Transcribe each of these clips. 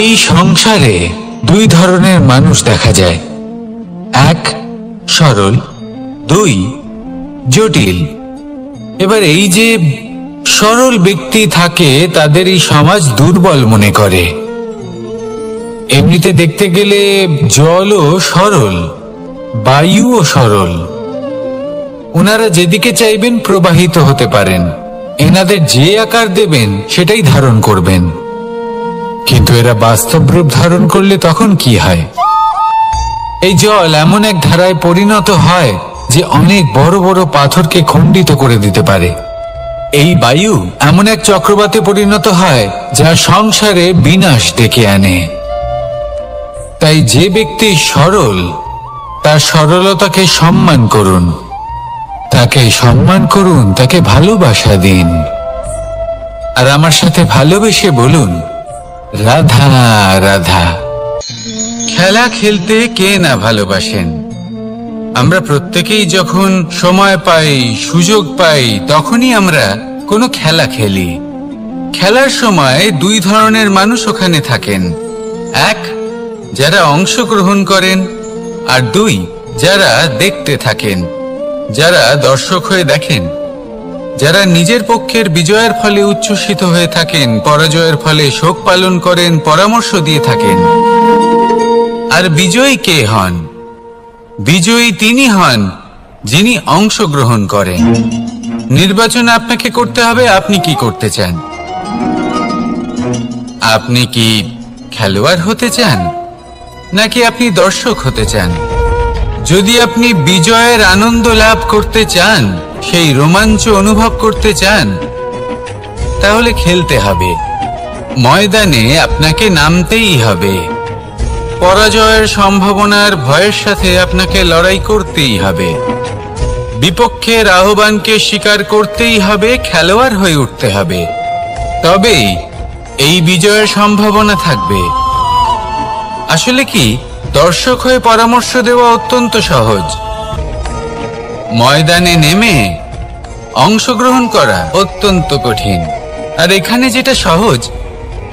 এই সংসারে দুই ধরনের মানুষ দেখা যায়, এক সরল, দুই জটিল। এবার এই যে সরল ব্যক্তি থাকে তাদের এই সমাজ দুর্বল মনে করে। এমনিতে দেখতে গেলে জলও সরল, বায়ুও সরল। ওনারা যেদিকে চাইবেন প্রবাহিত হতে পারেন, এনাদের যে আকার দেবেন সেটাই ধারণ করবেন। কিন্তু এরা বাস্তব রূপ ধারণ করলে তখন কি হয়? এই জল এমন এক ধারায় পরিণত হয় যে অনেক বড় বড় পাথরকে খণ্ডিত করে দিতে পারে। এই বায়ু এমন এক চক্রবাতে পরিণত হয় যা সংসারে বিনাশ ডেকে আনে। তাই যে ব্যক্তি সরল তার সরলতাকে সম্মান করুন, তাকে সম্মান করুন, তাকে ভালোবাসা দিন। আর আমার সাথে ভালোবেসে বলুন, রাধা রাধা। খেলা খেলতে কে না ভালোবাসেন? আমরা প্রত্যেকেই যখন সময় পাই, সুযোগ পাই, তখনই আমরা কোনো খেলা খেলি। খেলার সময় দুই ধরনের মানুষ ওখানে থাকেন, এক যারা অংশগ্রহণ করেন, আর দুই যারা দেখতে থাকেন, যারা দর্শক হয়ে দেখেন, যারা নিজের পক্ষের বিজয়ের ফলে উচ্ছ্বসিত হয়ে থাকেন, পরাজয়ের ফলে শোক পালন করেন, পরামর্শ দিয়ে থাকেন। আর বিজয়ী কে হন? বিজয়ী তিনি হন যিনি অংশগ্রহণ করেন। নির্বাচন আপনাকে করতে হবে, আপনি কি করতে চান? আপনি কি খেলোয়াড় হতে চান, নাকি আপনি দর্শক হতে চান? যদি আপনি বিজয়ের আনন্দ লাভ করতে চান, সেই রোমাঞ্চ অনুভব করতে চান, তাহলে খেলতে হবে। ময়দানে আপনাকে নামতেই হবে। পরাজয়ের সম্ভাবনার ভয়ের সাথে আপনাকে লড়াই করতেই হবে। বিপক্ষের আহ্বানকে স্বীকার করতেই হবে, খেলোয়াড় হয়ে উঠতে হবে। তবেই এই বিজয়ের সম্ভাবনা থাকবে। আসলে কি, দর্শক হয়ে পরামর্শ দেওয়া অত্যন্ত সহজ, ময়দানে নেমে অংশগ্রহণ করা অত্যন্ত কঠিন। আর এখানে যেটা সহজ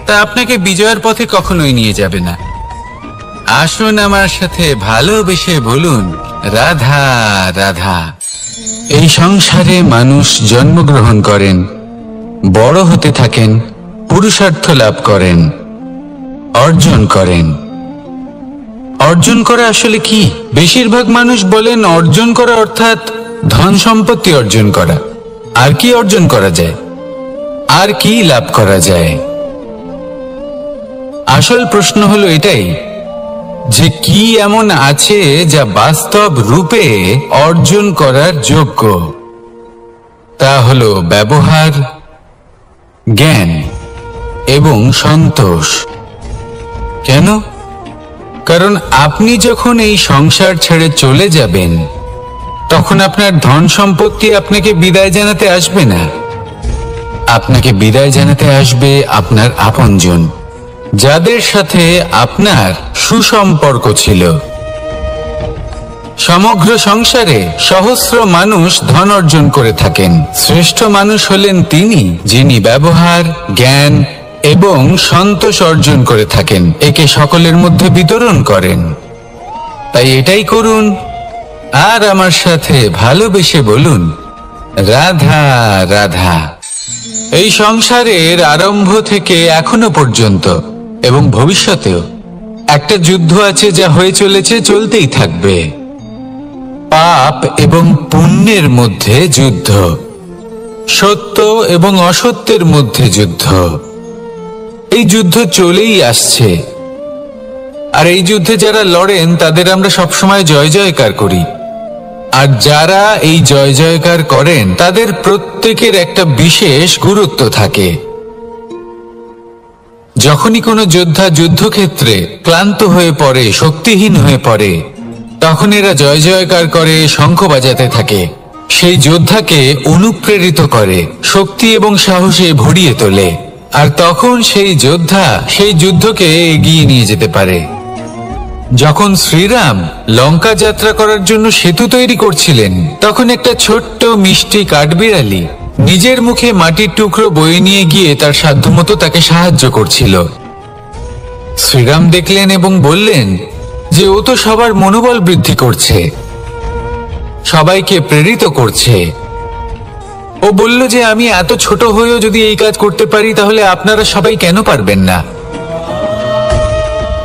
তা আপনাকে বিজয়ের পথে কখনোই নিয়ে যাবে না। আসুন আমার সাথে ভালোবেসে বলুন, রাধা রাধা। এই সংসারে মানুষ জন্মগ্রহণ করেন, বড় হতে থাকেন, পুরুষার্থ লাভ করেন, অর্জন করেন। অর্জন করা আসলে কি? বেশিরভাগ মানুষ বলেন অর্জন করা অর্থাৎ ধন সম্পত্তি অর্জন করা। আর কি অর্জন করা যায়? আর কি লাভ করা যায়? আসল প্রশ্ন হলো এটাই যে কি এমন আছে যা বাস্তব রূপে অর্জন করার যোগ্য। তা হলো ব্যবহার, জ্ঞান এবং সন্তোষ। কেন? কারণ আপনি যখন এই সংসার ছেড়ে চলে যাবেন, তখন আপনার ধন সম্পত্তি আপনাকে বিদায় জানাতে আসবে না। আপনাকে বিদায় জানাতে আসবে আপনার আপনজন, যাদের সাথে আপনার সুসম্পর্ক ছিল। সমগ্র সংসারে সহস্র মানুষ ধন অর্জন করে থাকেন। শ্রেষ্ঠ মানুষ হলেন তিনি যিনি ব্যবহার, জ্ঞান এবং সন্তোষ অর্জন করে থাকেন, একে সকলের মধ্যে বিতরণ করেন। তাই এটাই করুন, আর আমার সাথে ভালোবেসে বলুন, রাধা রাধা। এই সংসারের আরম্ভ থেকে এখনো পর্যন্ত এবং ভবিষ্যতেও একটা যুদ্ধ আছে যা হয়ে চলেছে, চলতেই থাকবে। পাপ এবং পুণ্যের মধ্যে যুদ্ধ, সত্য এবং অসত্যের মধ্যে যুদ্ধ। এই যুদ্ধ চলেই আসছে। আর এই যুদ্ধে যারা লড়েন তাদের আমরা সবসময় জয় জয়কার করি। আর যারা এই জয় জয়কার করেন তাদের প্রত্যেকের একটা বিশেষ গুরুত্ব থাকে। যখনই কোনো যোদ্ধা যুদ্ধক্ষেত্রে ক্লান্ত হয়ে পড়ে, শক্তিহীন হয়ে পড়ে, তখন এরা জয় জয়কার করে, শঙ্খ বাজাতে থাকে। সেই যোদ্ধাকে অনুপ্রেরিত করে, শক্তি এবং সাহসে ভরিয়ে তোলে। আর তখন সেই যোদ্ধা সেই যুদ্ধকে এগিয়ে নিয়ে যেতে পারে। যখন শ্রীরাম লঙ্কা যাত্রা করার জন্য সেতু তৈরি করছিলেন, তখন একটা ছোট্ট মিষ্টি কাঠবিড়ালি নিজের মুখে মাটির টুকরো বয়ে নিয়ে গিয়ে তার সাধ্যমতো তাকে সাহায্য করছিল। শ্রীরাম দেখলেন এবং বললেন যে ও তো সবার মনোবল বৃদ্ধি করছে, সবাইকে প্রেরিত করছে। ও বলল যে আমি এত ছোট হয়েও যদি এই কাজ করতে পারি, তাহলে আপনারা সবাই কেন পারবেন না?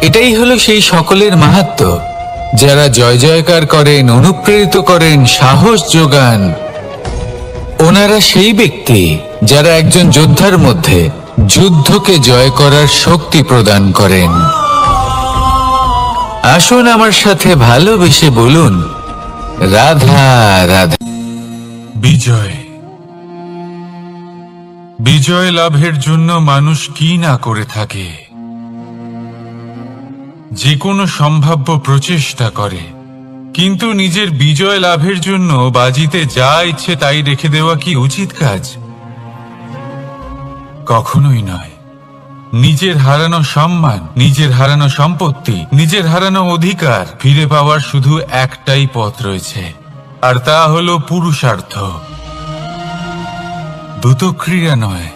এটাই হলো সেই সকলের মাহাত্ম্য, যারা জয় জয়কার করেন, অনুপ্রেরিত করেন, সাহস যোগান। ওনারা সেই ব্যক্তি যারা একজন যোদ্ধার মধ্যে যুদ্ধকে জয় করার শক্তি প্রদান করেন। আসুন আমার সাথে ভালোবেসে বলুন, রাধা রাধা। বিজয়, বিজয় লাভের জন্য মানুষ কি না করে থাকে, যে কোনো সম্ভাব্য প্রচেষ্টা করে, কিন্তু নিজের বিজয় লাভের জন্য বাজিতে যা ইচ্ছে তাই রেখে দেওয়া কি উচিত কাজ? কখনোই নয়। নিজের হারানো সম্মান, নিজের হারানো সম্পত্তি, নিজের হারানো অধিকার ফিরে পাওয়ার শুধু একটাই পথ রয়েছে, আর তা হলো পুরুষার্থ, দ্রুতক্রিয়া নয়।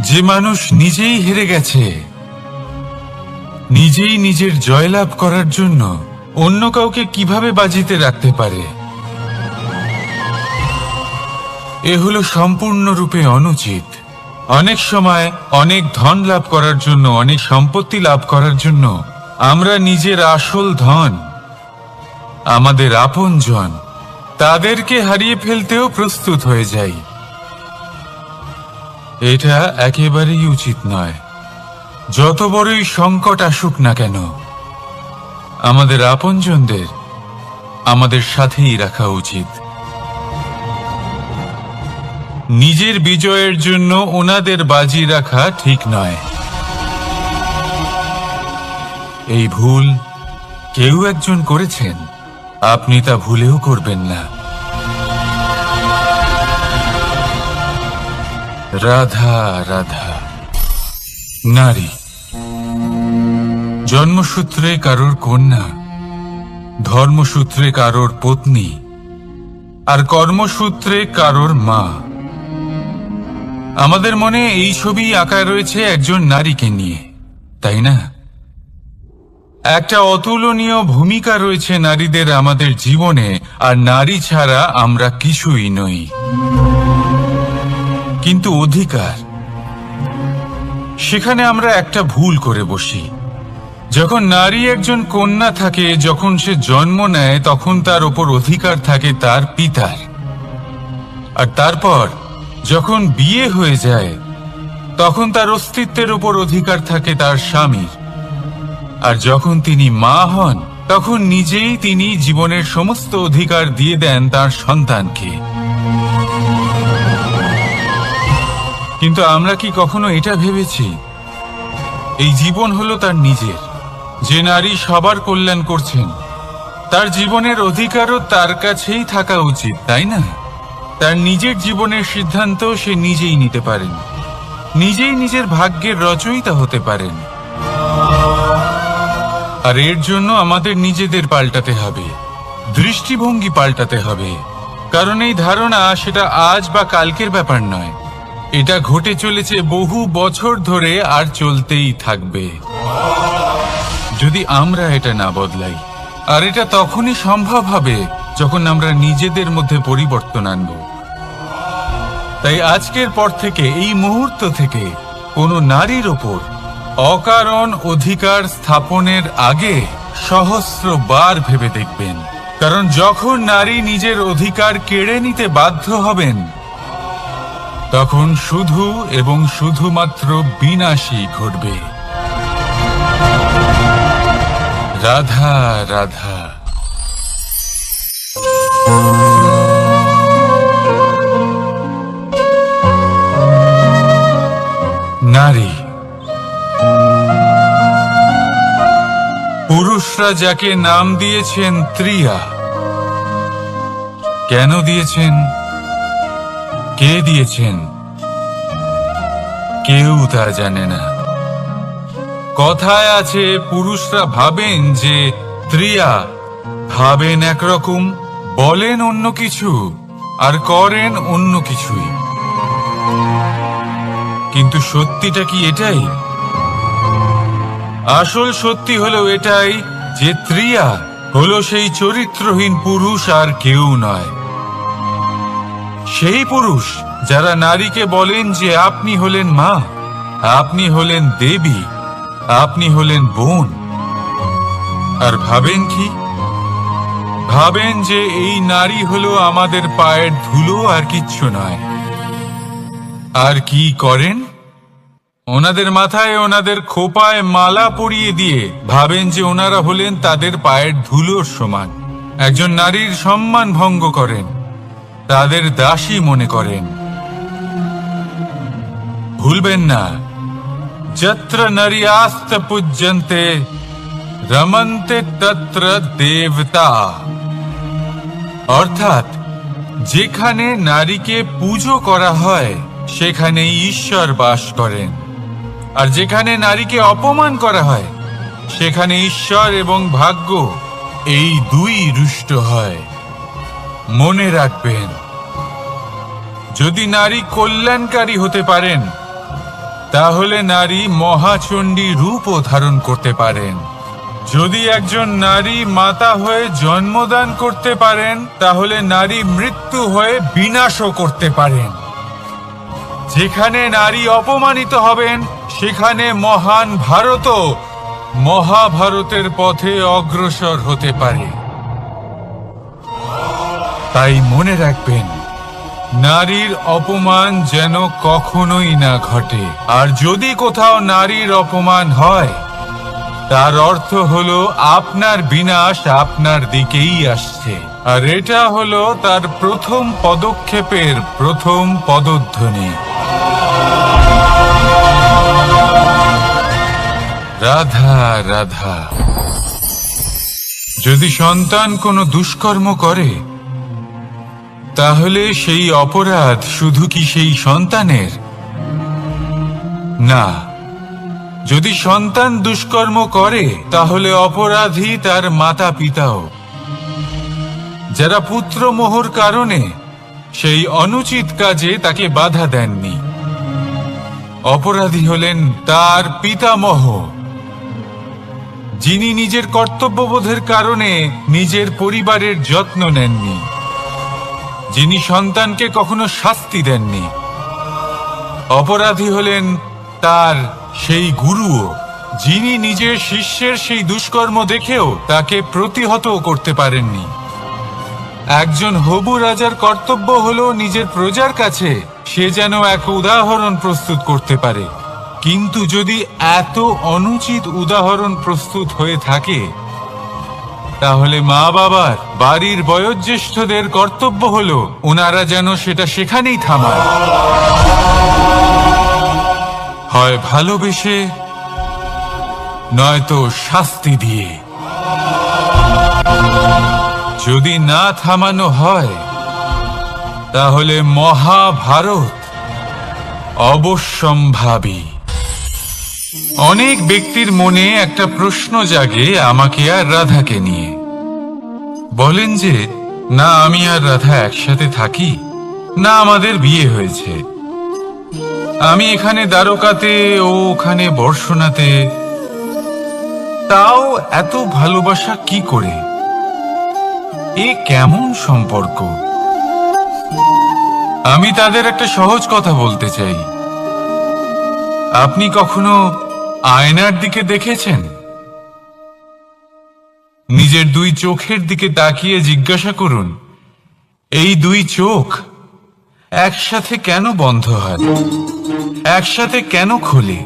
যে মানুষ নিজেই হেরে গেছে, নিজেই নিজের জয়লাভ করার জন্য অন্য কাউকে কিভাবে বাজিতে রাখতে পারে? এ হলো সম্পূর্ণরূপে অনুচিত। অনেক সময় অনেক ধন লাভ করার জন্য, অনেক সম্পত্তি লাভ করার জন্য আমরা নিজের আসল ধন, আমাদের আপনজন, তাদেরকে হারিয়ে ফেলতেও প্রস্তুত হয়ে যাই। এটা একেবারেই উচিত নয়। যত বড়ই সংকট আসুক না কেন, আমাদের আপনজনদের আমাদের সাথেই রাখা উচিত। নিজের বিজয়ের জন্য ওনাদের বাজি রাখা ঠিক নয়। এই ভুল কেউ একজন করেছেন, আপনি তা ভুলেও করবেন না। রাধা রাধা। নারী জন্মসূত্রে কারোর কন্যা, ধর্মসূত্রে কারোর পত্নী, আর কর্মসূত্রে কারোর মা। আমাদের মনে এই ছবি আঁকা রয়েছে একজন নারীকে নিয়ে, তাই না? একটা অতুলনীয় ভূমিকা রয়েছে নারীদের আমাদের জীবনে, আর নারী ছাড়া আমরা কিছুই নই। কিন্তু অধিকার, সেখানে আমরা একটা ভুল করে বসি। যখন নারী একজন কন্যা থাকে, যখন সে জন্ম নেয়, তখন তার ওপর অধিকার থাকে তার পিতার। আর তারপর যখন বিয়ে হয়ে যায়, তখন তার অস্তিত্বের ওপর অধিকার থাকে তার স্বামীর। আর যখন তিনি মা হন, তখন নিজেই তিনি জীবনের সমস্ত অধিকার দিয়ে দেন তার সন্তানকে। কিন্তু আমরা কি কখনো এটা ভেবেছি এই জীবন হলো তার নিজের? যে নারী সবার কল্যাণ করছেন, তার জীবনের অধিকারও তার কাছেই থাকা উচিত, তাই না? তার নিজের জীবনের সিদ্ধান্ত সে নিজেই নিতে পারেন, নিজেই নিজের ভাগ্যের রচয়িতা হতে পারেন। আর এর জন্য আমাদের নিজেদের পাল্টাতে হবে, দৃষ্টিভঙ্গি পাল্টাতে হবে। কারণ এই ধারণা সেটা আজ বা কালকের ব্যাপার নয়, এটা ঘটে চলেছে বহু বছর ধরে আর চলতেই থাকবে যদি আমরা এটা না বদলাই। আর এটা তখনই সম্ভব হবে যখন আমরা নিজেদের মধ্যে পরিবর্তন আনব। তাই আজকের পর থেকে, এই মুহূর্ত থেকে, কোনো নারীর ওপর অকারণ অধিকার স্থাপনের আগে সহস্রবার ভেবে দেখবেন। কারণ যখন নারী নিজের অধিকার কেড়ে নিতে বাধ্য হবেন, তখন শুধু এবং শুধুমাত্র বিনাশই ঘটবে। রাধা রাধা। নারী, পুরুষরা যাকে নাম দিয়েছেন ত্রিয়া, কেন দিয়েছেন, কে দিয়েছেন, কেউ তা জানে না। কথায় আছে, পুরুষরা ভাবেন যে ত্রিয়া, ভাবেন একরকম, বলেন অন্য কিছু, আর করেন অন্য কিছুই। কিন্তু সত্যিটা কি এটাই? আসল সত্যি হলো এটাই যে ত্রিয়া হলো সেই চরিত্রহীন পুরুষ আর কেউ নয়। সেই পুরুষ যারা নারীকে বলেন যে আপনি হলেন মা, আপনি হলেন দেবী, আপনি হলেন বোন। আর ভাবেন কি? ভাবেন যে এই নারী হলো আমাদের পায়ের ধুলো আর কিচ্ছু নয়। আর কি করেন? ওনাদের মাথায় ওনাদের খোপায় মালা পরিয়ে দিয়ে ভাবেন যে ওনারা হলেন তাদের পায়ের ধুলোর সমান। একজন নারীর সম্মান ভঙ্গ করেন, তাদের দাসী মনে করেন। ভুলবেন না, যত্র নারীয়াস্ত পূজ্যন্তে রমন্তে তত্র দেবতা। অর্থাৎ যেখানে নারীকে পুজো করা হয় সেখানে ঈশ্বর বাস করেন, আর যেখানে নারীকে অপমান করা হয় সেখানে ঈশ্বর এবং ভাগ্য এই দুই রুষ্ট হয়। মনে রাখবেন, যদি নারী কল্যাণকারী হতে পারেন তাহলে নারী মহাচণ্ডী রূপও ধারণ করতে পারেন। যদি একজন নারী মাতা হয়ে জন্মদান করতে পারেন তাহলে নারী মৃত্যু হয়ে বিনাশও করতে পারেন। যেখানে নারী অপমানিত হবেন সেখানে মহান ভারতও মহাভারতের পথে অগ্রসর হতে পারে। তাই মনে রাখবেন, নারীর অপমান যেন কখনোই না ঘটে। আর যদি কোথাও নারীর অপমান হয় তার অর্থ হলো আপনার বিনাশ আপনার দিকেই আসছে। আর এটা হলো তার প্রথম পদক্ষেপের প্রথম পদধ্বনি। রাধা রাধা। যদি সন্তান কোনো দুষ্কর্ম করে তাহলে সেই অপরাধ শুধু কি সেই সন্তানের? না, যদি সন্তান দুষ্কর্ম করে তাহলে অপরাধী তার মাতা পিতাও, যারা পুত্রমোহর কারণে সেই অনুচিত কাজে তাকে বাধা দেননি। অপরাধী হলেন তার পিতামহ, যিনি নিজের কর্তব্যবোধের কারণে নিজের পরিবারের যত্ন নেননি, যিনি সন্তানকে কখনো শাস্তি দেননি। অপরাধী হলেন তার সেই গুরুও, যিনি নিজের শিষ্যের সেই দুষ্কর্ম দেখেও তাকে প্রতিহত করতে পারেননি। একজন হবু রাজার কর্তব্য হলো নিজের প্রজার কাছে সে যেন এক উদাহরণ প্রস্তুত করতে পারে। কিন্তু যদি এত অনুচিত উদাহরণ প্রস্তুত হয়ে থাকে তাহলে মা বাবার, বাড়ির বয়োজ্যেষ্ঠদের কর্তব্য হলো ওনারা যেন সেটা সেখানেই থামায়, হয় ভালোবেসে নয়তো শাস্তি দিয়ে। যদি না থামানো হয় তাহলে মহাভারত অবশ্যম্ভাবী। অনেক ব্যক্তির মনে একটা প্রশ্ন জাগে আমাকে আর রাধাকে নিয়ে। বলেন যে না আমি আর রাধা একসাথে থাকি, না আমাদের বিয়ে হয়েছে। আমি এখানে দ্বারকাতে, ও ওখানে বর্ষণাতে, তাও এত ভালোবাসা কি করে? এ কেমন সম্পর্ক? আমি তাদের একটা সহজ কথা বলতে চাই। আপনি কখনো আয়নার দিকে দেখেছেন? নিজের দুই চোখের দিকে তাকিয়ে জিজ্ঞাসা করুন, এই দুই চোখ একসাথে কেন বন্ধ হয়, একসাথে কেন খোলে,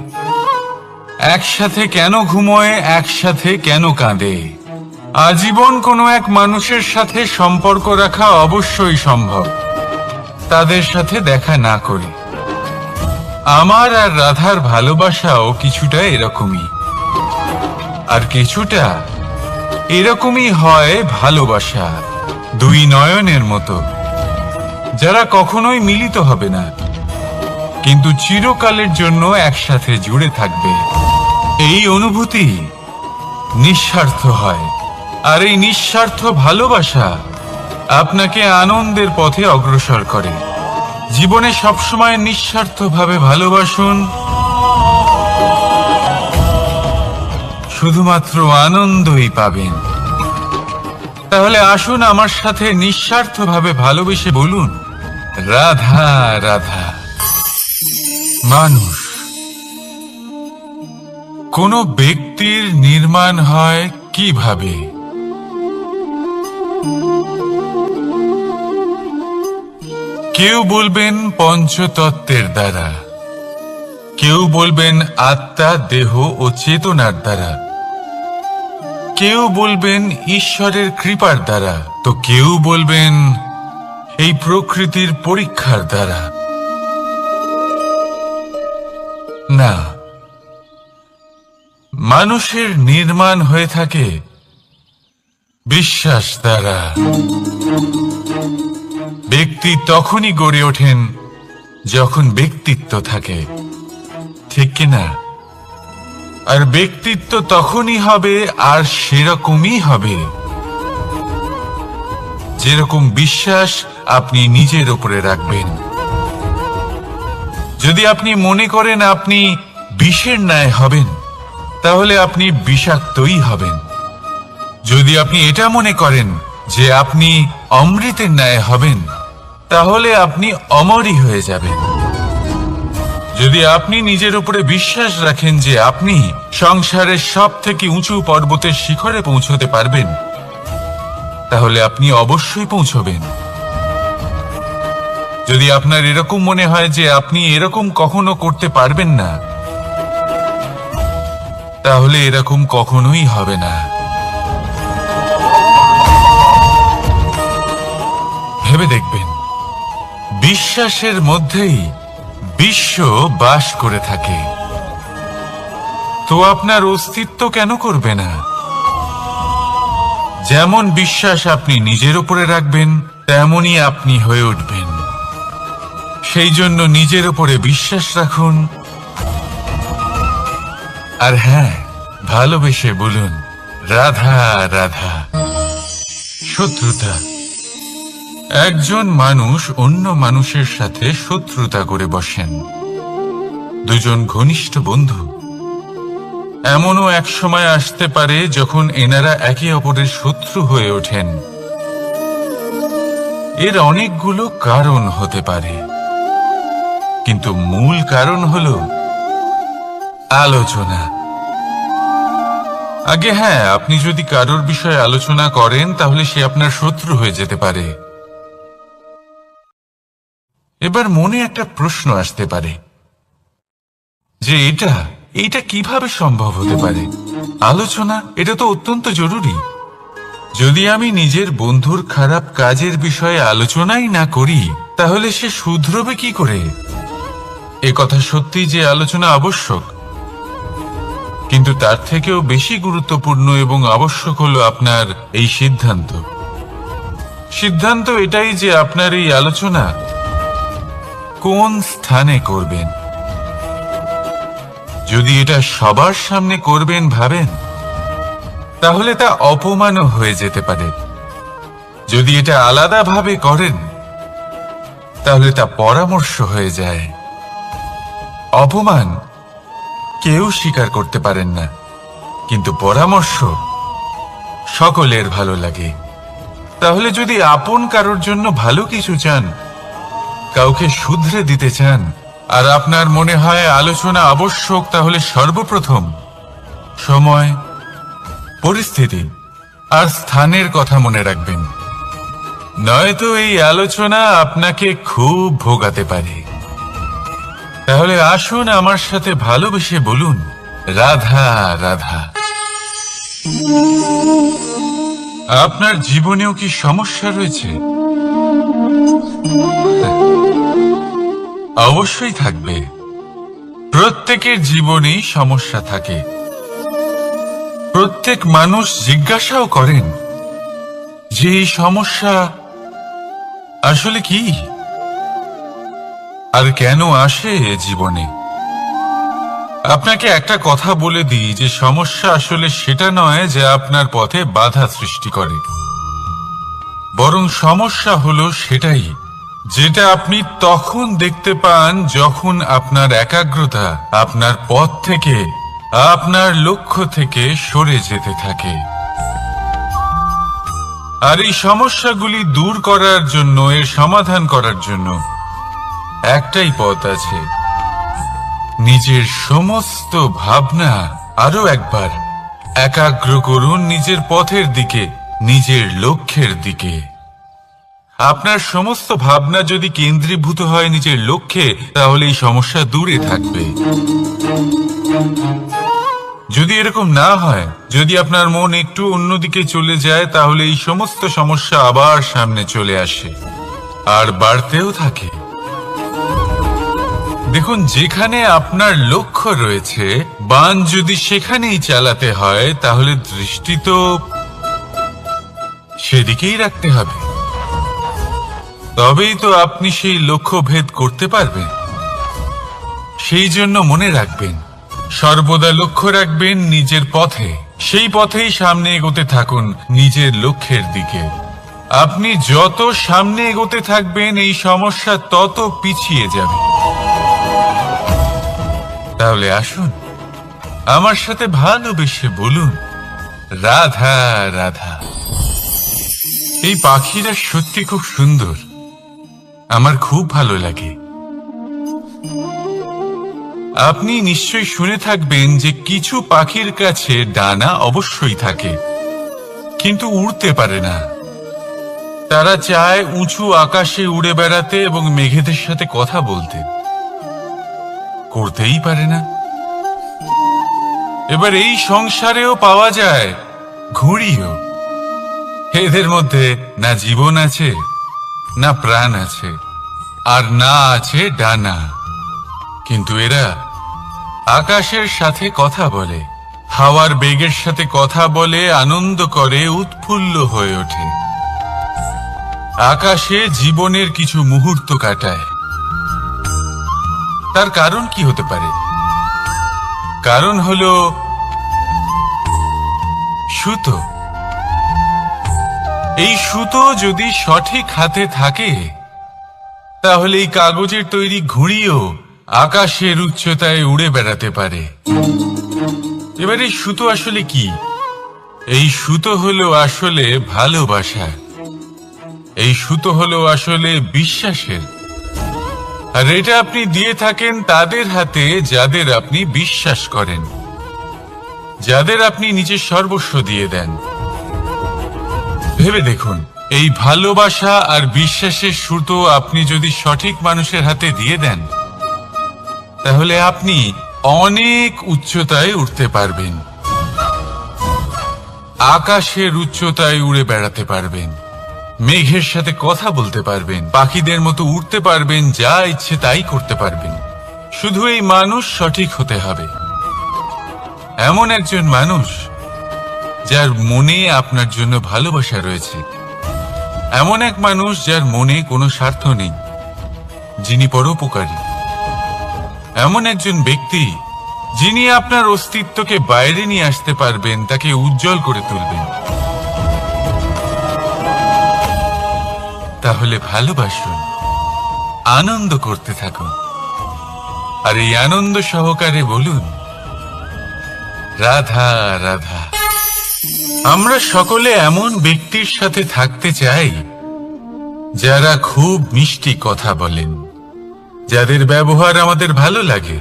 একসাথে কেন ঘুমোয়, একসাথে কেন কাঁদে? আজীবন কোনো এক মানুষের সাথে সম্পর্ক রাখা অবশ্যই সম্ভব, তাদের সাথে দেখা না করে। আমার আর রাধার ভালোবাসাও কিছুটা এরকমই, আর কিছুটা এরকমই হয় ভালোবাসা দুই নয়নের মতো, যারা কখনোই মিলিত হবে না কিন্তু চিরকালের জন্য একসাথে জুড়ে থাকবে। এই অনুভূতি নিঃস্বার্থ হয়, আর এই নিঃস্বার্থ ভালোবাসা আপনাকে আনন্দের পথে অগ্রসর করে। জীবনে সবসময় নিঃস্বার্থভাবে ভালোবাসুন, শুধুমাত্র আনন্দই পাবেন। তাহলে আসুন আমার সাথে নিঃস্বার্থভাবে ভালোবেসে বলুন, রাধা রাধা। মানুষ, কোন ব্যক্তির নির্মাণ হয় কিভাবে? কেউ বলবেন পঞ্চতত্ত্বের দ্বারা, কেউ বলবেন আত্মা, দেহ ও চেতনার দ্বারা, কেউ বলবেন ঈশ্বরের কৃপার দ্বারা, তো কেউ বলবেন এই প্রকৃতির পরীক্ষার দ্বারা। না, মানুষের নির্মাণ হয়ে থাকে বিশ্বাস দ্বারা। ব্যক্তি তখনই গড়ে ওঠেন যখন ব্যক্তিত্ব থাকে, ঠিক কিনা? আর ব্যক্তিত্ব তখনই হবে আর সেরকমই হবে যেরকম বিশ্বাস আপনি নিজের উপরে রাখবেন। যদি আপনি মনে করেন আপনি বিষের ন্যায় হবেন, তাহলে আপনি বিষাক্তই হবেন। যদি আপনি এটা মনে করেন যে আপনি অমৃতের ন্যায় হবেন, তাহলে আপনি অমরই হয়ে যাবেন। যদি আপনি নিজের উপরে বিশ্বাস রাখেন যে আপনি সংসারের সব থেকে উঁচু পর্বতের শিখরে পৌঁছতে পারবেন, তাহলে আপনি অবশ্যই পৌঁছবেন। যদি আপনার এরকম মনে হয় যে আপনি এরকম কখনো করতে পারবেন না, তাহলে এরকম কখনোই হবে না। ভেবে দেখবেন, বিশ্বাসের মধ্যেই বিশ্ব বাস করে থাকে। তো আপনার অস্তিত্ব কেন করবে না? যেমন বিশ্বাস আপনি নিজের উপরে রাখবেন, তেমনই আপনি হয়ে উঠবেন। সেই জন্য নিজের উপরে বিশ্বাস রাখুন, আর হ্যাঁ, ভালোবেসে বলুন, রাধা রাধা। শত্রুতা, একজন মানুষ অন্য মানুষের সাথে শত্রুতা করে বসেন। দুজন ঘনিষ্ঠ বন্ধু, এমনও এক সময় আসতে পারে যখন এনারা একে অপরের শত্রু হয়ে ওঠেন। এর অনেকগুলো কারণ হতে পারে, কিন্তু মূল কারণ হল আলোচনা। আগে হ্যাঁ, আপনি যদি কারোর বিষয়ে আলোচনা করেন, তাহলে সে আপনার শত্রু হয়ে যেতে পারে। এবার মনে একটা প্রশ্ন আসতে পারে যে এটা কিভাবে সম্ভব হতে পারে? আলোচনা, এটা তো অত্যন্ত জরুরি। যদি আমি নিজের বন্ধুর খারাপ কাজের বিষয়ে আলোচনাই না করি, তাহলে সে শুধরবে কি করে? এ কথা সত্যি যে আলোচনা আবশ্যক, কিন্তু তার থেকেও বেশি গুরুত্বপূর্ণ এবং আবশ্যক হলো আপনার এই সিদ্ধান্ত। সিদ্ধান্ত এটাই যে আপনার এই আলোচনা কোন স্থানে করবেন। যদি এটা সবার সামনে করবেন ভাবেন, তাহলে তা অপমানও হয়ে যেতে পারে। যদি এটা আলাদাভাবে করেন, তাহলে তা পরামর্শ হয়ে যায়। অপমান কেউ স্বীকার করতে পারেন না, কিন্তু পরামর্শ সকলের ভালো লাগে। তাহলে যদি আপন কারোর জন্য ভালো কিছু চান, কাউকে শুধরে দিতে চান, আর আপনার মনে হয় আলোচনা আবশ্যক, তাহলে সর্বপ্রথম সময়, পরিস্থিতি আর স্থানের কথা মনে রাখবেন। নয়তো এই আলোচনা আপনাকে খুব ভোগাতে পারে। তাহলে আসুন আমার সাথে ভালোবেসে বলুন, রাধা রাধা। আপনার জীবনেও কি সমস্যা রয়েছে? অবশ্যই থাকবে। প্রত্যেকের জীবনেই সমস্যা থাকে। প্রত্যেক মানুষ জিজ্ঞাসাও করেন যে এই সমস্যা আসলে কি আর কেন আসে জীবনে। আপনাকে একটা কথা বলে দিই যে সমস্যা আসলে সেটা নয় যে আপনার পথে বাধা সৃষ্টি করে, বরং সমস্যা হলো সেটাই যেটা আপনি তখন দেখতে পান যখন আপনার একাগ্রতা আপনার পথ থেকে আপনার লক্ষ্য থেকে সরে যেতে থাকে। আর এই সমস্যাগুলি দূর করার জন্য, এর সমাধান করার জন্য একটাই পথ আছে। নিজের সমস্ত ভাবনা আরো একবার একাগ্র করুন নিজের পথের দিকে, নিজের লক্ষ্যের দিকে। আপনার সমস্ত ভাবনা যদি কেন্দ্রীভূত হয় নিজের লক্ষ্যে, তাহলে এই সমস্যা দূরে থাকবে। যদি এরকম না হয়, যদি আপনার মন একটু অন্যদিকে চলে যায়, তাহলে এই সমস্ত সমস্যা আবার সামনে চলে আসে আর বাড়তেও থাকে। দেখুন, যেখানে আপনার লক্ষ্য রয়েছে, বাণ যদি সেখানেই চালাতে হয়, তাহলে দৃষ্টি তো সেদিকেই রাখতে হবে। তবেই তো আপনি সেই লক্ষ্য ভেদ করতে পারবেন। সেই জন্য মনে রাখবেন, সর্বদা লক্ষ্য রাখবেন নিজের পথে, সেই পথেই সামনে এগোতে থাকুন নিজের লক্ষ্যের দিকে। আপনি যত সামনে এগোতে থাকবেন, এই সমস্যা তত পিছিয়ে যাবে। তাহলে আসুন, আমার সাথে ভালোবেসে বলুন, রাধা রাধা। এই পাখিরা সত্যি খুব সুন্দর, আমার খুব ভালো লাগে। আপনি নিশ্চয়ই শুনে থাকবেন যে কিছু পাখির কাছে ডানা অবশ্যই থাকে, কিন্তু উড়তে পারে না। তারা চায় উঁচু আকাশে উড়ে বেড়াতে এবং মেঘেদের সাথে কথা বলতে, করতেই পারে না। এবার এই সংসারেও পাওয়া যায় ঘুড়িও। এদের মধ্যে না জীবন আছে, না প্রাণ আছে, আর না আছে ডানা, কিন্তু এরা আকাশের সাথে কথা বলে, হাওয়ার বেগের সাথে কথা বলে, আনন্দ করে, উৎফুল্ল হয়ে ওঠে। আকাশে জীবনের কিছু মুহূর্ত কাটায়। তার কারণ কি হতে পারে? কারণ হলো সুতো। এই সুতো যদি সঠিক হাতে থাকে, তাহলে এই কাগজের তৈরি ঘুড়িও আকাশের উচ্চতায় উড়ে বেড়াতে পারে। এবার এই সুতো আসলে কি? এই সুতো হলো আসলে ভালোবাসা। এই সুতো হলো আসলে বিশ্বাসের। আর এটা আপনি দিয়ে থাকেন তাদের হাতে যাদের আপনি বিশ্বাস করেন, যাদের আপনি নিজের সর্বস্ব দিয়ে দেন। ভেবে দেখুন, এই ভালোবাসা আর বিশ্বাসের সুতো আপনি যদি সঠিক মানুষের হাতে দিয়ে দেন, তাহলে আপনি অনেক উচ্চতায় উঠতে পারবেন, আকাশের উচ্চতায় উড়ে বেড়াতে পারবেন, মেঘের সাথে কথা বলতে পারবেন, পাখিদের মতো উড়তে পারবেন, যা ইচ্ছে তাই করতে পারবেন। শুধু এই মানুষ সঠিক হতে হবে, এমন একজন মানুষ যার মনে আপনার জন্য ভালোবাসা রয়েছে, এমন এক মানুষ যার মনে কোনো স্বার্থ নেই, যিনি পরোপকারী, এমন একজন ব্যক্তি যিনি আপনার অস্তিত্বকে বাইরে নিয়ে আসতে পারবেন, তাকে উজ্জ্বল করে তুলবেন। তাহলে ভালোবাসুন, আনন্দ করতে থাকুন, আর এই আনন্দ সহকারে বলুন, রাধা রাধা। আমরা সকলে এমন ব্যক্তির সাথে থাকতে চাই যারা খুব মিষ্টি কথা বলেন, যাদের ব্যবহার আমাদের ভালো লাগে,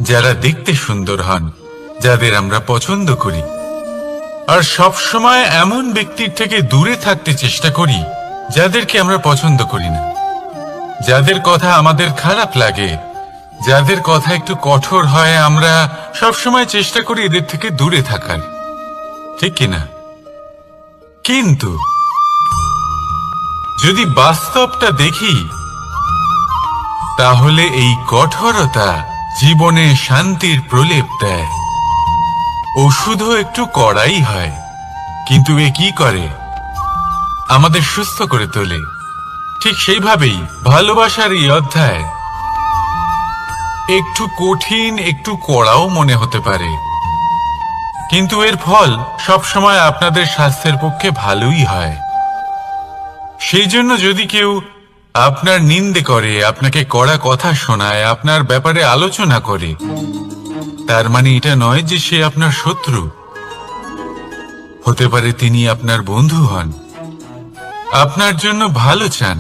যারা দেখতে সুন্দর হন, যাদের আমরা পছন্দ করি। আর সব সময় এমন ব্যক্তির থেকে দূরে থাকতে চেষ্টা করি যাদেরকে আমরা পছন্দ করি না, যাদের কথা আমাদের খারাপ লাগে, যাদের কথা একটু কঠোর হয়। আমরা সবসময় চেষ্টা করি এদের থেকে দূরে থাকার, ঠিক কিনা? কিন্তু যদি বাস্তবটা দেখি, তাহলে এই কঠোরতা জীবনে শান্তির প্রলেপ দেয়। ওষুধও একটু কড়াই হয়, কিন্তু এ কি করে? আমাদের সুস্থ করে তোলে। ঠিক সেইভাবেই ভালোবাসার এই অধ্যায় একটু কঠিন, একটু কড়াও মনে হতে পারে, কিন্তু এর ফল সবসময় আপনাদের স্বাস্থ্যের পক্ষে ভালোই হয়। সেই জন্য যদি কেউ আপনার নিন্দে করে, আপনাকে কড়া কথা শোনায়, আপনার ব্যাপারে আলোচনা করে, তার মানে এটা নয় যে সে আপনার শত্রু। হতে পারে তিনি আপনার বন্ধু হন, আপনার জন্য ভালো চান,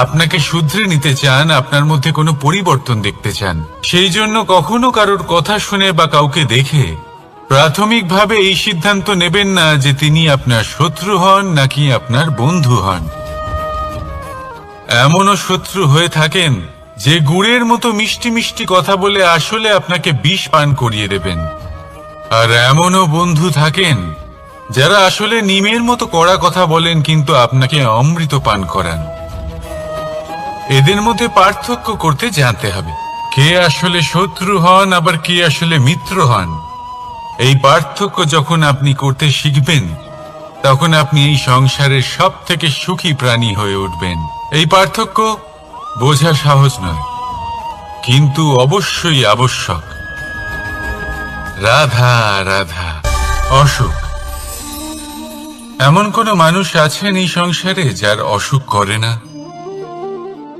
আপনাকে শুধরে নিতে চান, আপনার মধ্যে কোনো পরিবর্তন দেখতে চান। সেই জন্য কখনো কারোর কথা শুনে বা কাউকে দেখে প্রাথমিকভাবে এই সিদ্ধান্ত নেবেন না যে তিনি আপনার শত্রু হন নাকি আপনার বন্ধু হন। এমনও শত্রু হয়ে থাকেন যে গুড়ের মতো মিষ্টি মিষ্টি কথা বলে আসলে আপনাকে বিষ পান করিয়ে দেবেন। আর এমনও বন্ধু থাকেন যারা আসলে নিমের মতো কড়া কথা বলেন কিন্তু আপনাকে অমৃত পান করান। এদের মধ্যে পার্থক্য করতে জানতে হবে, কে আসলে শত্রু হন আবার কে আসলে মিত্র হন। এই পার্থক্য যখন আপনি করতে শিখবেন, তখন আপনি এই সংসারের সব থেকে সুখী প্রাণী হয়ে উঠবেন। এই পার্থক্য বোঝা সহজ নয়, কিন্তু অবশ্যই আবশ্যক। রাধা রাধা। অসুখ। এমন কোন মানুষ আছেন এই সংসারে যার অসুখ করে না?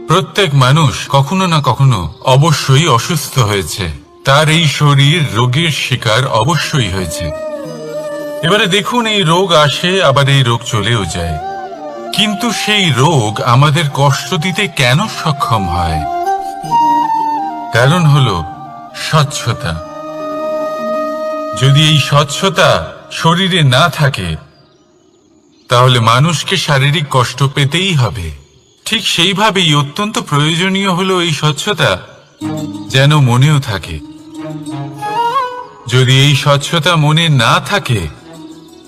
প্রত্যেক মানুষ কখনো না কখনো অবশ্যই অসুস্থ হয়েছে, তার এই শরীর রোগের শিকার অবশ্যই হয়েছে। এবারে দেখুন, এই রোগ আসে আবার এই রোগ চলেও যায়, কিন্তু সেই রোগ আমাদের কষ্ট দিতে কেন সক্ষম হয়? কারণ হলো স্বচ্ছতা। যদি এই স্বচ্ছতা শরীরে না থাকে তাহলে মানুষকে শারীরিক কষ্ট পেতেই হবে। ঠিক সেইভাবেই অত্যন্ত প্রয়োজনীয় হলো এই স্বচ্ছতা যেন মনেও থাকে। যদি এই স্বচ্ছতা মনে না থাকে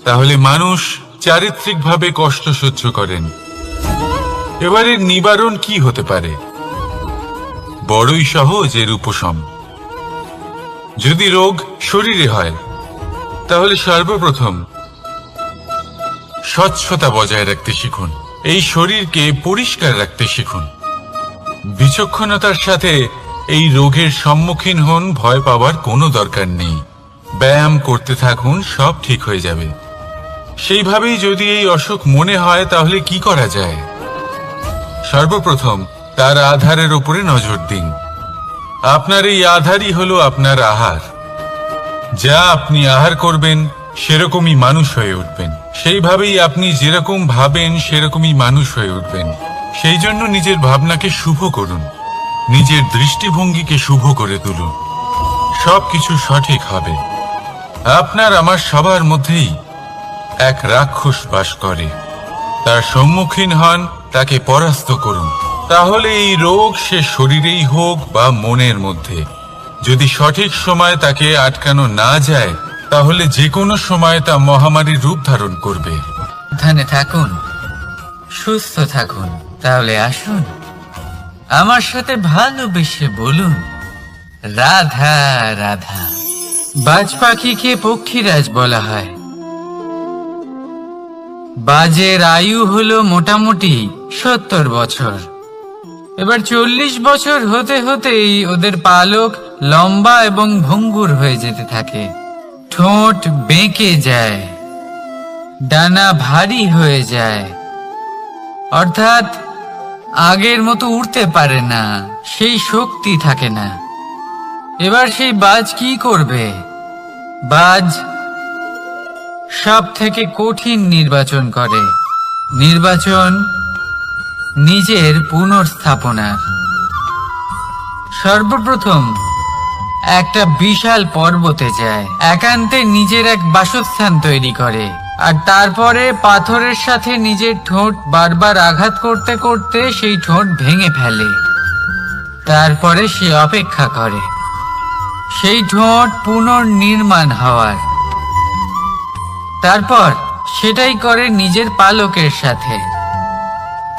তাহলে মানুষ চারিত্রিকভাবে কষ্ট সহ্য করেন। এবারে নিবারণ কি হতে পারে? বড়ই সহজ এর উপশম। যদি রোগ শরীরে হয় তাহলে সর্বপ্রথম স্বচ্ছতা বজায় রাখতে শিখুন, এই শরীরকে পরিষ্কার রাখতে শিখুন। বিচক্ষণতার সাথে এই রোগের সম্মুখীন হন, ভয় পাওয়ার কোনো দরকার নেই। ব্যায়াম করতে থাকুন, সব ঠিক হয়ে যাবে। সেইভাবেই যদি এই অসুখ মনে হয় তাহলে কি করা যায়? সর্বপ্রথম তার আধারের উপরে নজর দিন। আপনার এই আধারই হলো আপনার আহার। যা আপনি আহার করবেন সেরকমই মানুষ হয়ে উঠবেন। সেইভাবেই আপনি যেরকম ভাবেন সেরকমই মানুষ হয়ে উঠবেন। সেই জন্য নিজের ভাবনাকে শুভ করুন, নিজের দৃষ্টিভঙ্গিকে শুভ করে তুলুন, সবকিছু সঠিক হবে। আপনার আমার সবার মধ্যেই এক রাক্ষস বাস করে, তার সম্মুখীন হন, তাকে পরাস্ত করুন। তাহলে এই রোগ সে শরীরেই হোক বা মনের মধ্যে, যদি সঠিক সময় তাকে আটকানো না যায় তাহলে যে কোনো সময় তা মহামারীর রূপ ধারণ করবে। সাবধানে থাকুন, সুস্থ থাকুন। তাহলে আসুন আমার সাথে ভালোবেসে বলুন রাধা রাধা। বাজ পাখিকে পক্ষীরাজ বলা হয়। বাজের আয়ু হলো মোটামুটি 70 বছর। এবার 40 বছর হতে হতেই ওদের পালক লম্বা এবং ভঙ্গুর হয়ে যেতে থাকে, ঠোঁট বেঁকে যায়, ডানা ভারী হয়ে যায়, অর্থাৎ আগের মতো উড়তে পারে না, সেই শক্তি থাকে না। এবার সেই বাজ কি করবে? বাজ সব থেকে কঠিন নির্বাচন করে, নির্বাচন নিজের পুনর্স্থাপনার। সর্বপ্রথম একটা বিশাল পর্বতে যায়, একান্তে নিজের এক বাসস্থান তৈরি করে, আর তারপরে পাথরের সাথে নিজের ঠোঁট বারবার আঘাত করতে করতে সেই ঠোঁট ভেঙে ফেলে। তারপরে সে অপেক্ষা করে সেই ঠোঁট পুনর্নির্মাণ হওয়ার। তারপর সেটাই করে নিজের পালকের সাথে।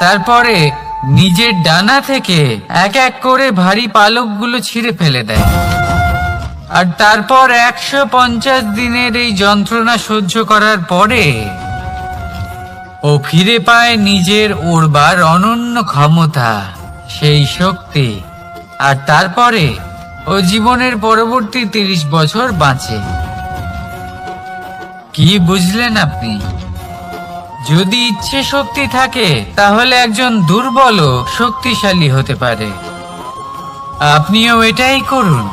তারপরে নিজের ডানা থেকে এক এক করে ভারী পালকগুলো ছিঁড়ে ফেলে দেয়। আর তারপর 150 দিনের এই যন্ত্রণা সহ্য করার পরে ও ফিরে পায় নিজের উড়বার অনন্য ক্ষমতা, সেই শক্তি। আর তারপরে ও জীবনের পরবর্তী 30 বছর বাঁচে। কি বুঝলেন আপনি? যদি ইচ্ছে শক্তি থাকে তাহলে একজন দুর্বলও শক্তিশালী হতে পারে। আপনিও এটাই করুন,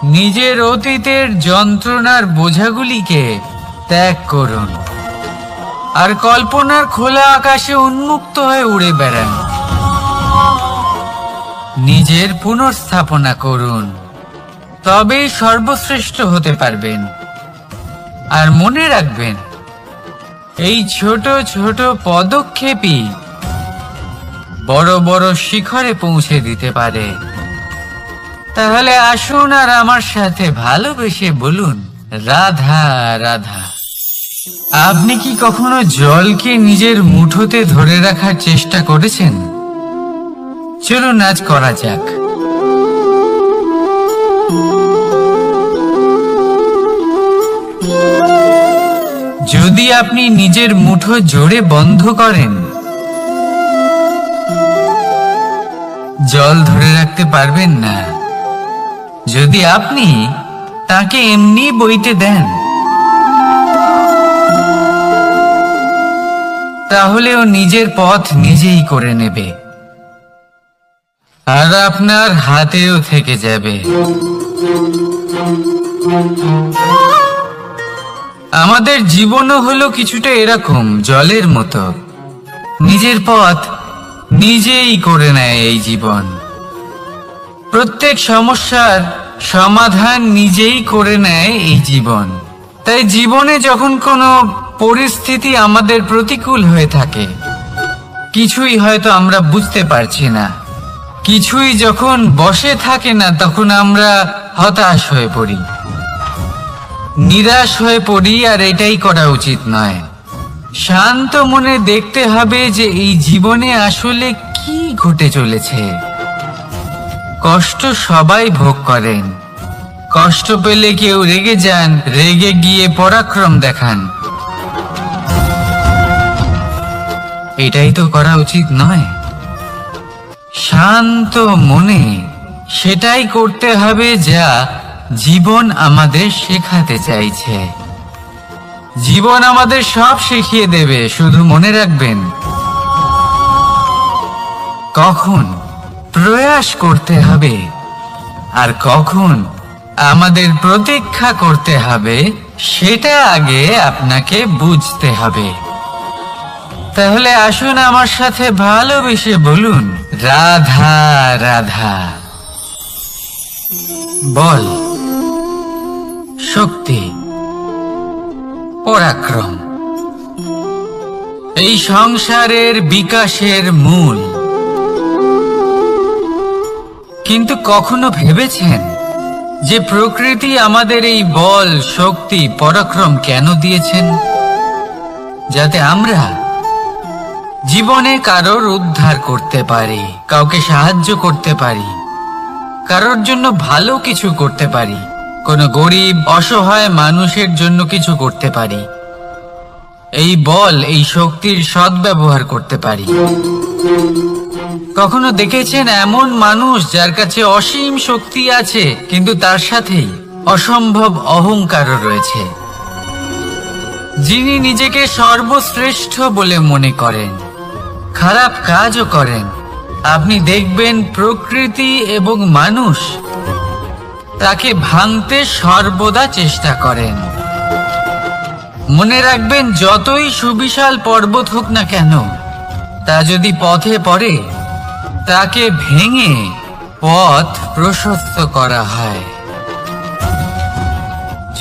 নিজের অতীতের যন্ত্রণার বোঝাগুলিকে ত্যাগ করুন আর কল্পনার খোলা আকাশে উন্মুক্ত হয়ে উড়ে বেড়ান। নিজের পুনর্স্থাপনা করুন, তবেই সর্বশ্রেষ্ঠ হতে পারবেন। আর মনে রাখবেন, এই ছোট ছোট পদক্ষেপই বড় বড় শিখরে পৌঁছে দিতে পারে। তাহলে আসুন আর আমার সাথে ভালোবেসে বলুন, রাধা রাধা। আপনি কি কখনো জলকে নিজের মুঠোতে ধরে রাখার চেষ্টা করেছেন? চলুন আজ করা যাক। যদি আপনি নিজের মুঠো জোরে বন্ধ করেন, জল ধরে রাখতে পারবেন না। যদি আপনি তাকে এমনি বইতে দেন, তাহলে ও নিজের পথ নিজেই করে নেবে আর আপনার হাতেও থেকে যাবে। আমাদের জীবনও হলো কিছুটা এরকম, জলের মতো। নিজের পথ নিজেই করে নেয় এই জীবন। প্রত্যেক সমস্যার সমাধান নিজেই করে নেয় এই জীবন। তাই জীবনে যখন কোনো পরিস্থিতি আমাদের প্রতিকূল হয়ে থাকে, কিছুই হয়তো আমরা বুঝতে পারছি না, কিছুই যখন বসে থাকে না, তখন আমরা হতাশ হয়ে পড়ি, নিরাশ হয়ে পড়ি। আর এটাই করা উচিত নয়। শান্ত মনে দেখতে হবে যে এই জীবনে আসলে কি ঘটে চলেছে। কষ্ট সবাই ভোগ করেন। কষ্ট পেলে কেউ রেগে যান, রেগে গিয়ে পরাক্রম দেখান। এটাই তো করা উচিত নয়। শান্ত মনে সেটাই করতে হবে যা জীবন আমাদের শেখাতে চাইছে। জীবন আমাদের সব শিখিয়ে দেবে, শুধু মনে রাখবেন কখন প্রয়াস করতে হবে আর কখন আমাদের প্রতীক্ষা করতে হবে, সেটা আগে আপনাকে বুঝতে হবে। তাহলে আসুন আমার সাথে ভালোবেসে বলুন, রাধা রাধা। বল, শক্তি, পরাক্রম এই সংসারের বিকাশের মূল। কিন্তু কখনো ভেবেছেন যে প্রকৃতি আমাদের এই বল, শক্তি, পরাক্রম কেন দিয়েছেন? যাতে আমরা জীবনে কারোর উদ্ধার করতে পারি, কাউকে সাহায্য করতে পারি, কারোর জন্য ভালো কিছু করতে পারি, কোনো গরিব অসহায় মানুষের জন্য কিছু করতে পারি। এই বল, এই শক্তির সদ্ব্যবহার করতে পারি। কখনো দেখেছেন এমন মানুষ যার কাছে অসীম শক্তি আছে, কিন্তু তার সাথেই অসম্ভব অহংকারও রয়েছে, যিনি নিজেকে সর্বশ্রেষ্ঠ বলে মনে করেন, খারাপ কাজও করেন। আপনি দেখবেন প্রকৃতি এবং মানুষ তাকে ভাঙতে সর্বদা চেষ্টা করেন। মনে রাখবেন, যতই সুবিশাল পর্বত হোক না কেন, তা যদি পথে পড়ে, তাকে ভেঙে পথ প্রশস্ত করা হয়।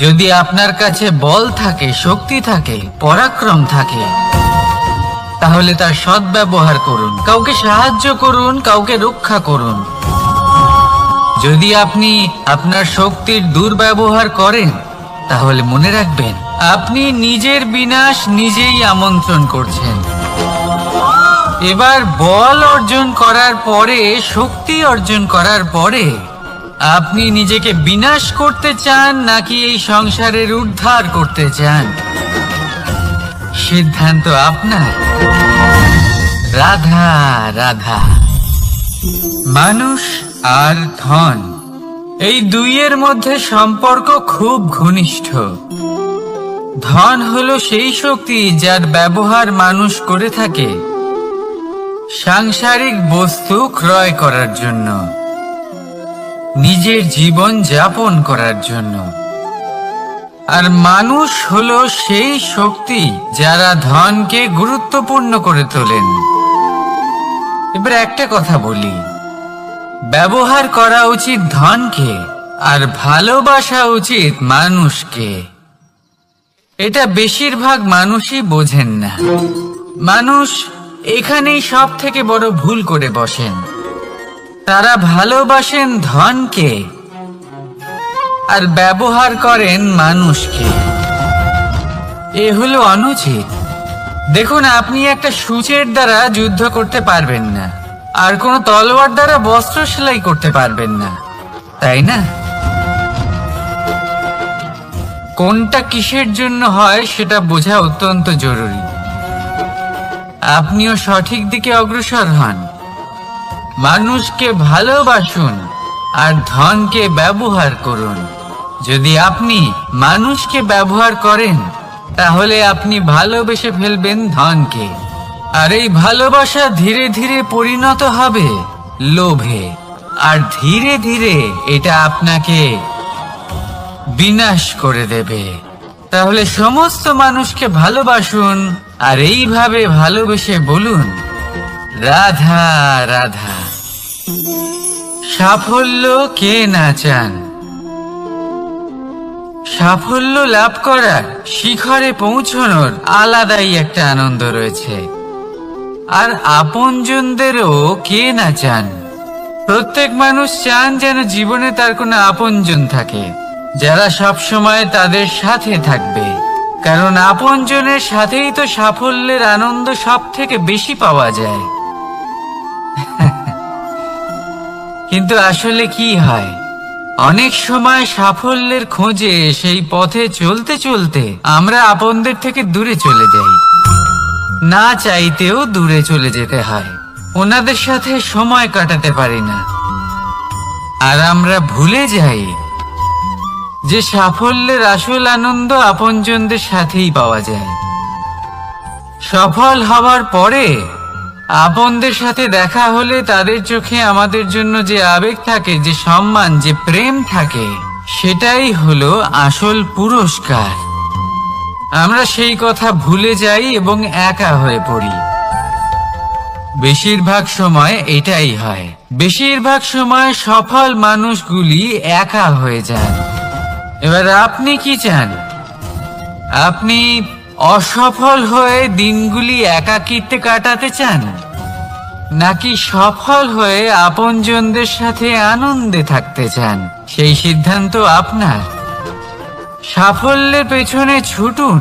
যদি আপনার কাছে বল থাকে, শক্তি থাকে, পরাক্রম থাকে, তাহলে তার সদ্ব্যবহার করুন, কাউকে সাহায্য করুন, কাউকে রক্ষা করুন। যদি আপনি আপনার শক্তির দুর্ব্যবহার করেন, তাহলে মনে রাখবেন আপনি নিজের বিনাশ নিজেই আমন্ত্রণ করছেন। এবার বল অর্জন করার পরে, শক্তি অর্জন করার পরে, আপনি নিজেকে বিনাশ করতে চান নাকি এই সংসারের উদ্ধার করতে চান? সিদ্ধান্ত আপনার। রাধা রাধা। মানুষ আর ধন, এই দুইয়ের মধ্যে সম্পর্ক খুব ঘনিষ্ঠ। ধন হলো সেই শক্তি যার ব্যবহার মানুষ করে থাকে সাংসারিক বস্তু ক্রয় করার জন্য। নিজের জীবন যাপন করার জন্য। আর মানুষ হলো সেই শক্তি যারা ধনকে গুরুত্বপূর্ণ করে তোলেন। এবার একটা কথা বলি, ব্যবহার করা উচিত ধনকে আর ভালোবাসা উচিত মানুষকে। এটা বেশিরভাগ মানুষই বোঝেন না। মানুষ এখানেই সব থেকে বড় ভুল করে বসেন। তারা ভালোবাসেন ধনকে আর ব্যবহার করেন মানুষকে। এ হলো অনুচিত। দেখুন, আপনি একটা সূচের দ্বারা যুদ্ধ করতে পারবেন না, আর কোনো তলোয়ার দ্বারা বস্ত্র সেলাই করতে পারবেন না, তাই না? কোনটা কিসের জন্য হয় সেটা বোঝা অত্যন্ত জরুরি। আপনিও সঠিক দিকে অগ্রসর হন। মানুষকে ভালোবাসুন আর ধনকে ব্যবহার করুন। যদি আপনি মানুষকে ব্যবহার করেন, তাহলে আপনি ভালোবেসে ফেলবেন ধনকে। আর এই ভালোবাসা ধীরে ধীরে পরিণত হবে লোভে, আর ধীরে ধীরে এটা আপনাকে বিনাশ করে দেবে। তাহলে সমস্ত মানুষকে ভালোবাসুন আর এইভাবে ভালোবেসে বলুন, রাধা রাধা। সাফল্য কে না চান? সাফল্য লাভ করার, শিখরে পৌঁছানোর আলাদাই একটা আনন্দ রয়েছে। আর আপনজনদেরও কে না চান? প্রত্যেক মানুষ চান যেন জীবনে তার কোনো আপনজন থাকে, যারা সব সময় তাদের সাথে থাকবে। কারণ আপনজনের সাথেই তো সাফল্যের আনন্দ সব থেকে বেশি পাওয়া যায়। কিন্তু আসলে কি হয়, অনেক সময় সাফল্যের খোঁজে সেই পথে চলতে চলতে আমরা আপনদের থেকে দূরে চলে যাই। না চাইতেও দূরে চলে যেতে হয়, ওনাদের সাথে সময় কাটাতে পারি না। আর আমরা ভুলে যাই যে সাফল্যের আসল আনন্দ আপনজনদের সাথেই পাওয়া যায়। সফল হওয়ার পরে আপনদের সাথে দেখা হলে তাদের চোখে আমাদের জন্য যে আবেগ থাকে, যে সম্মান, যে প্রেম থাকে, সেটাই হলো আসল পুরস্কার। আমরা সেই কথা ভুলে যাই এবং একা হয়ে পড়ি। বেশিরভাগ সময় এটাই হয়। বেশিরভাগ সময় সফল মানুষগুলি একা হয়ে যান। এবার আপনি কি চান? আপনি অসফল হয়ে দিনগুলি একাকিত্বে কাটাতে চান, নাকি সফল হয়ে আপনজনদের সাথে আনন্দে থাকতে চান? সেই সিদ্ধান্ত আপনার। সাফল্যের পেছনে ছুটুন,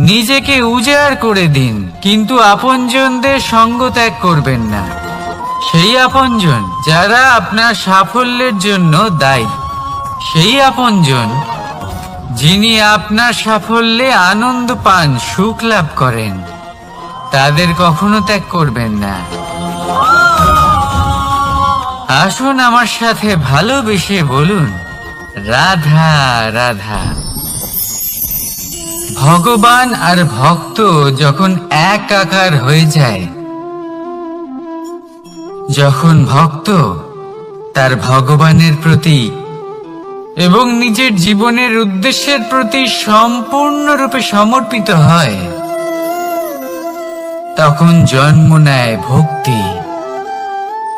নিজেকে উজাড় করে দিন, কিন্তু আপনজনদের সঙ্গ ত্যাগ করবেন না। সেই আপনজন যারা আপনার সাফল্যের জন্য দায়ী, সেই আপনজন যিনি আপনার সাফল্যে আনন্দ পান, সুখ লাভ করেন, তাদের কখনো ত্যাগ করবেন না। আসুন আমার সাথে ভালোবেসে বলুন, রাধা রাধা। ভগবান আর ভক্ত যখন একাকার হয়ে যায়, যখন ভক্ত তার ভগবানের প্রতি এবং নিজের জীবনের উদ্দেশ্যের প্রতি সম্পূর্ণরূপে সমর্পিত হয়, তখন জন্ম নেয় ভক্তি।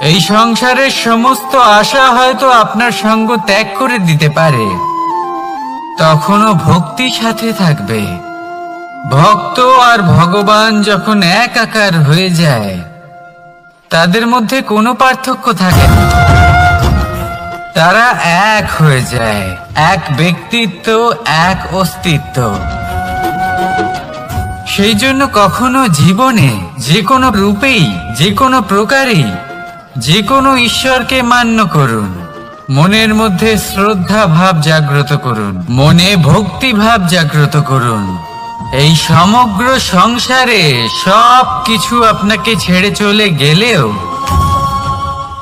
এই সংসারের সমস্ত আশা হয়তো আপনার সঙ্গ ত্যাগ করে দিতে পারে, তখনও ভক্তি সাথে থাকবে। ভক্ত আর ভগবান যখন একাকার হয়ে যায়, তাদের মধ্যে কোনো পার্থক্য থাকে না। তারা এক হয়ে যায়, এক ব্যক্তিত্ব, এক অস্তিত্ব। সেই জন্য কখনো জীবনে যে কোনো রূপেই, যে কোনো প্রকারেই, যে কোনো ঈশ্বরকে মান্য করুন। মনের মধ্যে শ্রদ্ধা ভাব জাগ্রত করুন, মনে ভক্তি ভাব জাগ্রত করুন। এই সমগ্র সংসারে সব কিছু আপনাকে ছেড়ে চলে গেলেও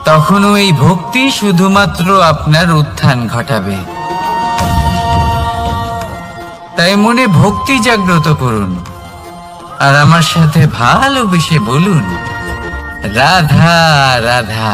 তখনও এই ভক্তি শুধুমাত্র আপনার উত্থান ঘটাবে। তাই মনে ভক্তি জাগ্রত করুন আর আমার সাথে ভালোবেসে বলুন, রাধা রাধা।